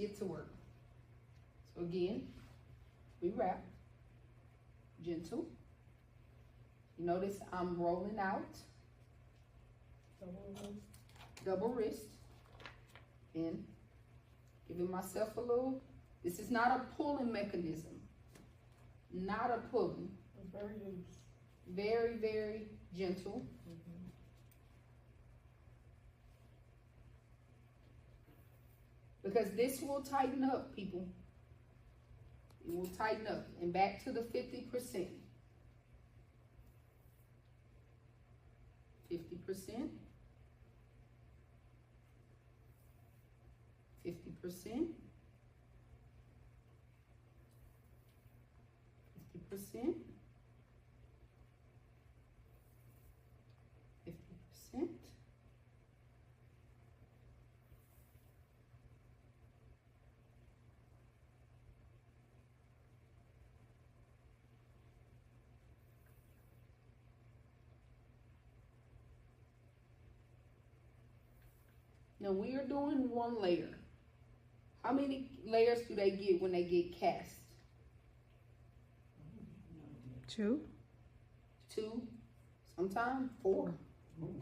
get to work. So again, we wrap, gentle. You notice I'm rolling out, double wrist, and giving myself a little, this is not a pulling mechanism, not a pulling. It's very loose. Very, very gentle. Because this will tighten up, people. It will tighten up. And back to the 50%. 50%. 50%. 50%. 50%. Now we are doing one layer. How many layers do they get when they get cast? 2. 2, sometimes 4. Wow.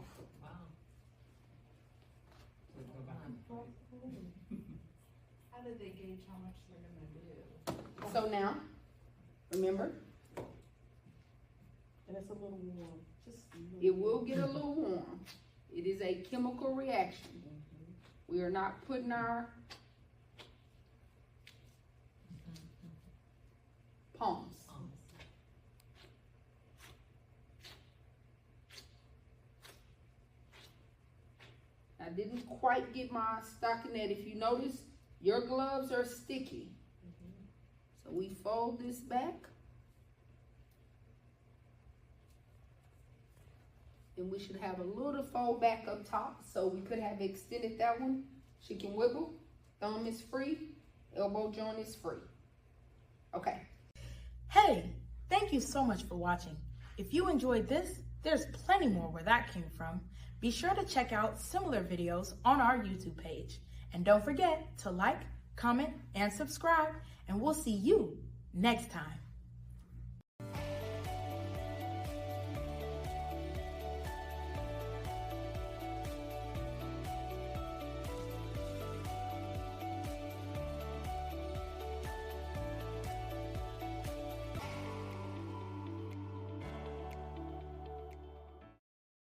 How did they gauge how much they're gonna do? So now, remember, And it's a little warm. Just a little it will get a little warm. It is a chemical reaction. We are not putting our palms. I didn't quite get my stockinette. If you notice, your gloves are sticky. So we fold this back. And we should have a little fold back up top. So we could have extended that one. She can wiggle. Thumb is free. Elbow joint is free. Okay. Hey, thank you so much for watching. If you enjoyed this, there's plenty more where that came from. Be sure to check out similar videos on our YouTube page. And don't forget to like, comment, and subscribe, and we'll see you next time.